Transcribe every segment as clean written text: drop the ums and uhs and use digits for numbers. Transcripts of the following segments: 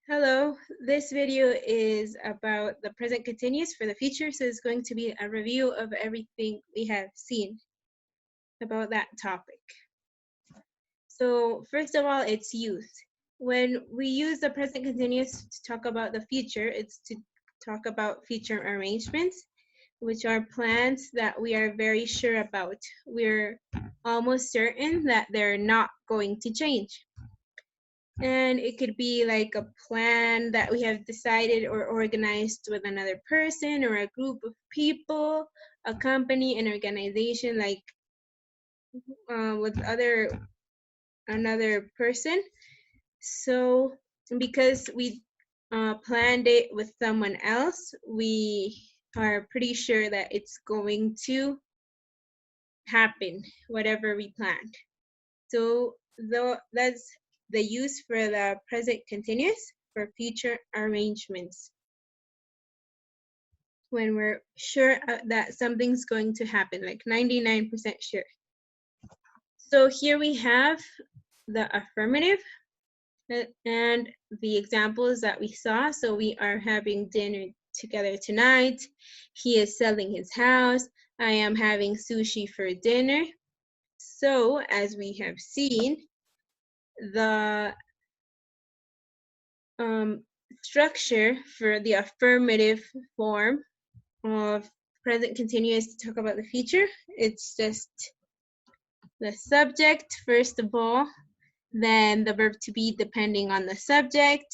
Hello, this video is about the present continuous for the future, so it's going to be a review of everything we have seen about that topic. So first of all, it's use. When we use the present continuous to talk about the future, it's to talk about future arrangements, which are plans that we are very sure about. We're almost certain that they're not going to change. And it could be like a plan that we have decided or organized with another person or a group of people, a company, an organization, like with another person. So because we planned it with someone else, we are pretty sure that it's going to happen, whatever we planned. So that's the use for the present continuous for future arrangements. When we're sure that something's going to happen, like 99% sure. So here we have the affirmative and the examples that we saw. So we are having dinner together tonight. He is selling his house. I am having sushi for dinner. So as we have seen, the structure for the affirmative form of present continuous to talk about the future, it's just the subject first of all, then the verb to be depending on the subject,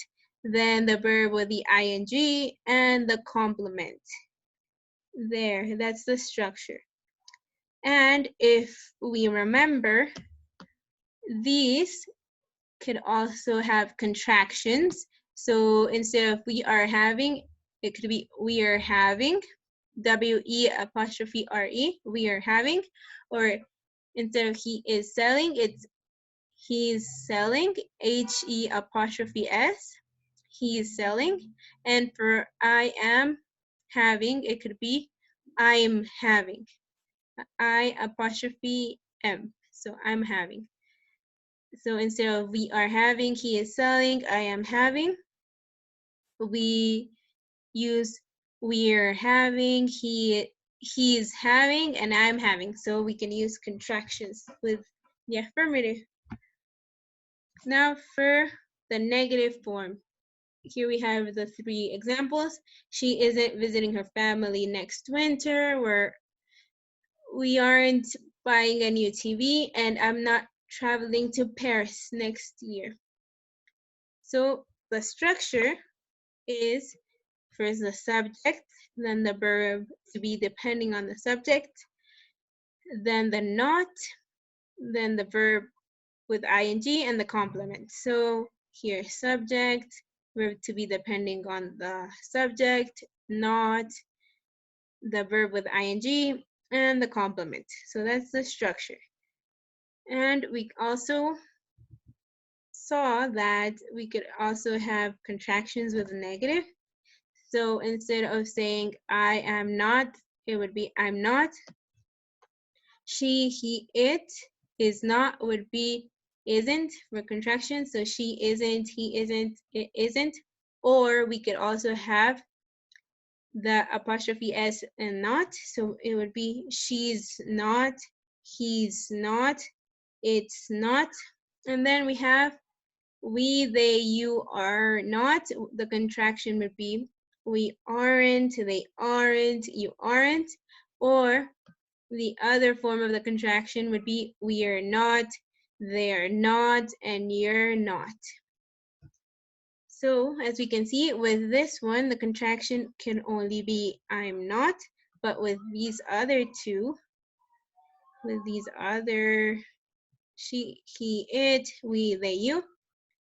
then the verb with the ing, and the complement. There, that's the structure. And if we remember, these could also have contractions. So instead of we are having, it could be we are having, W-E-apostrophe-R-E, we are having, or instead of he is selling, it's he's selling, H-E-apostrophe-S, he is selling. And for I am having, it could be I'm having, I-apostrophe-M, so I'm having. So instead of we are having, he is selling, I am having, we use we're having, he's having, and I'm having. So we can use contractions with the affirmative. Now for the negative form. Here we have the three examples. She isn't visiting her family next winter. We aren't buying a new TV, and I'm not traveling to Paris next year. So the structure is first the subject, then the verb to be depending on the subject, then the not, then the verb with ing, and the complement. So here, subject, verb to be depending on the subject, not, the verb with ing, and the complement. So that's the structure. And we also saw that we could also have contractions with a negative. So instead of saying I am not, it would be I'm not. She, he, it is not would be isn't for contraction. So she isn't, he isn't, it isn't. Or we could also have the apostrophe S and not. So it would be she's not, he's not, it's not. And then we have we, they, you are not. The contraction would be we aren't, they aren't, you aren't. Or the other form of the contraction would be we are not, they are not, and you're not. So as we can see with this one, the contraction can only be I'm not, but with these other two, with these other she, he, it, we, they, you,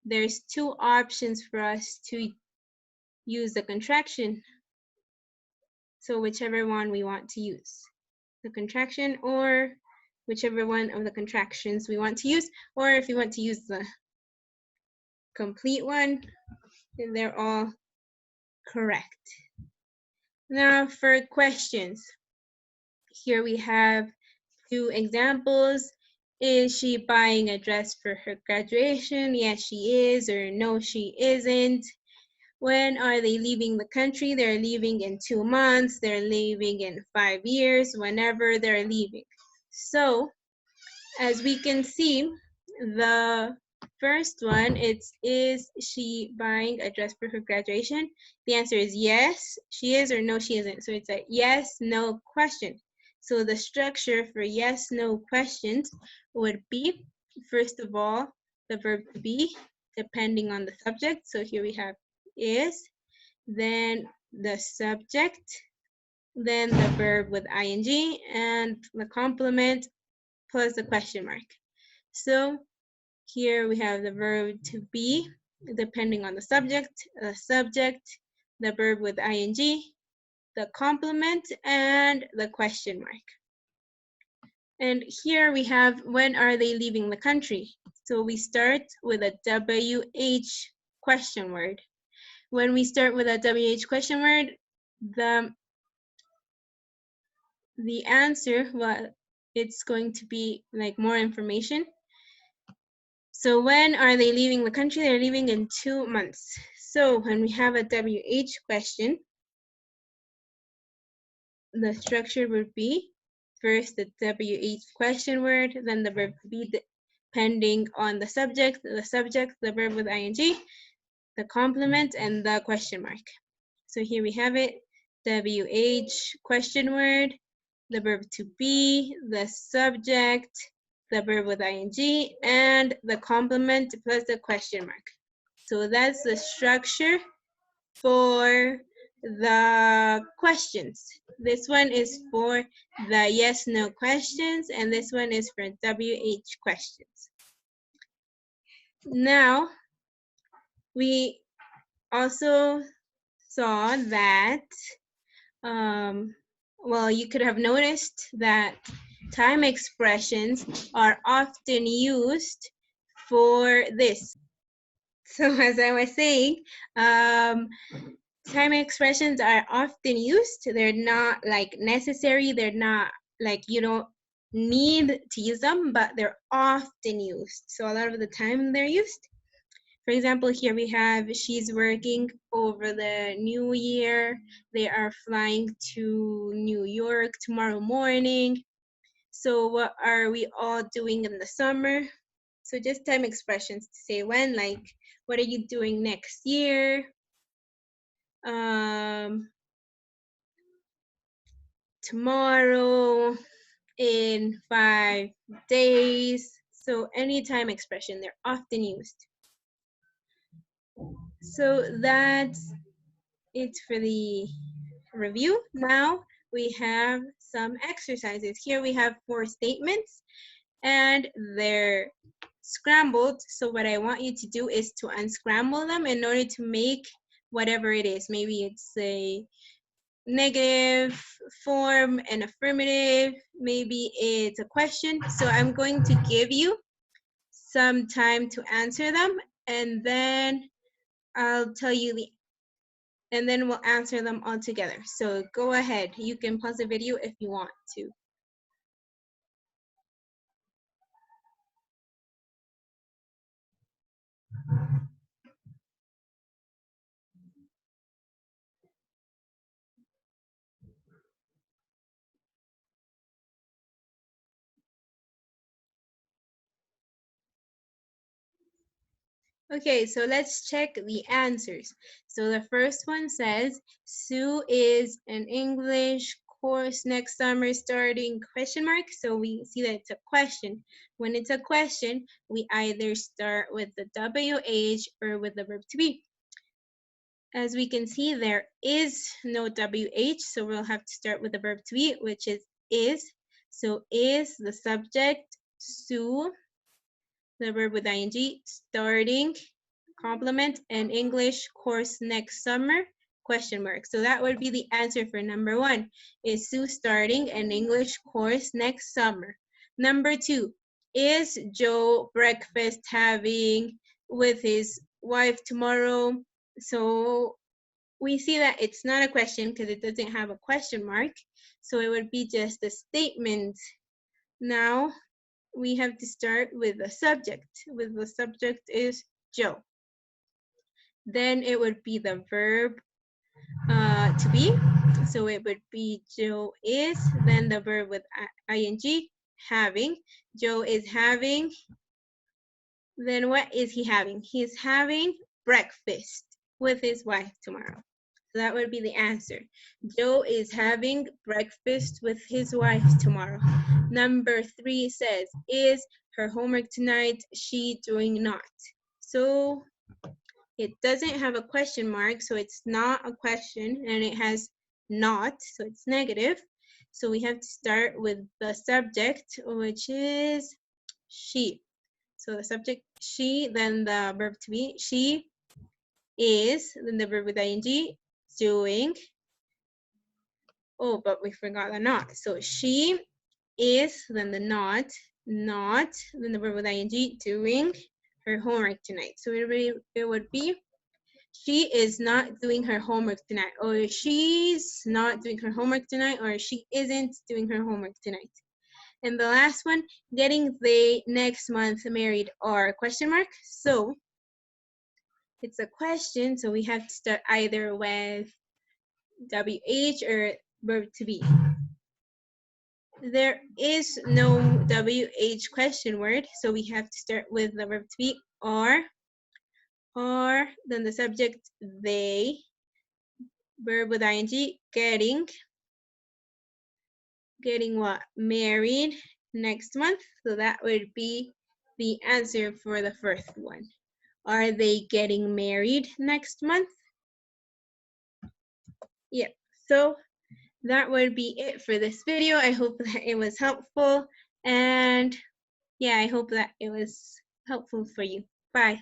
there's two options for us to use the contraction. So whichever one we want to use, the contraction or whichever one of the contractions we want to use, or if you want to use the complete one, then they're all correct. Now for questions. Here we have two examples. Is she buying a dress for her graduation? Yes, she is, or no, she isn't. When are they leaving the country? They're leaving in 2 months. They're leaving in 5 years, whenever they're leaving. So as we can see, the first one, is she buying a dress for her graduation? The answer is yes, she is, or no, she isn't. So it's a yes, no question. So the structure for yes, no questions would be, first of all, the verb to be, depending on the subject. So here we have is, then the subject, then the verb with ing, and the complement plus the question mark. So here we have the verb to be, depending on the subject, the verb with ing, the complement, and the question mark. And here we have, when are they leaving the country? So we start with a WH question word. When we start with a WH question word, the answer, well, it's going to be like more information. So when are they leaving the country? They're leaving in 2 months. So when we have a WH question, the structure would be first the WH question word, then the verb to be, depending on the subject, the verb with ing, the complement, and the question mark. So here we have it, WH question word, the verb to be, the subject, the verb with ing, and the complement plus the question mark. So that's the structure for the questions. This one is for the yes, no questions, and this one is for WH questions. Now, we also saw that, well, you could have noticed that time expressions are often used for this. So as I was saying, time expressions are often used. They're not like necessary. They're not like you don't need to use them, but they're often used. So a lot of the time they're used. For example, here we have, she's working over the new year. They are flying to New York tomorrow morning. So what are we all doing in the summer? So just time expressions to say when, like, what are you doing next year? Tomorrow, in 5 days. So any time expression, they're often used. So that's it for the review. Now we have some exercises. Here we have 4 statements and they're scrambled. So what I want you to do is to unscramble them in order to make whatever it is. Maybe it's a negative form, an affirmative, maybe it's a question. So I'm going to give you some time to answer them, and then I'll tell you and then we'll answer them all together. So go ahead, you can pause the video if you want to. Okay, so let's check the answers. So the first one says, Sue is an English course next summer starting question mark. So we see that it's a question. When it's a question, we either start with the WH or with the verb to be. As we can see, there is no WH, so we'll have to start with the verb to be, which is. So is the subject, Sue, the verb with ing, starting, complement, and English course next summer, question mark. So that would be the answer for number 1. Is Sue starting an English course next summer? Number 2, is Joe breakfast having with his wife tomorrow? So we see that it's not a question because it doesn't have a question mark. So it would be just a statement. Now we have to start with the subject. With the subject is Joe. then it would be the verb to be. So it would be Joe is, then the verb with ing, having. Joe is having, then what is he having? He's having breakfast with his wife tomorrow. So that would be the answer. Joe is having breakfast with his wife tomorrow. Number 3 says, is her homework tonight she doing not? So it doesn't have a question mark, so it's not a question, and it has not, so it's negative. So we have to start with the subject, which is she. So the subject, she, then the verb to be. She is, then the verb with ing, doing. Oh, but we forgot the not. So she is, then the not, then the verb with ing, doing her homework tonight. So it would be she is not doing her homework tonight, or she's not doing her homework tonight, or she isn't doing her homework tonight. And the last one, getting they next month married or question mark. So it's a question, so we have to start either with WH or verb to be. There is no WH question word, so we have to start with the verb to be or then the subject they, verb with ing, getting what? Married next month. So that would be the answer for the first one. Are they getting married next month? Yep. So that would be it for this video. I hope that it was helpful. And yeah, I hope that it was helpful for you. Bye.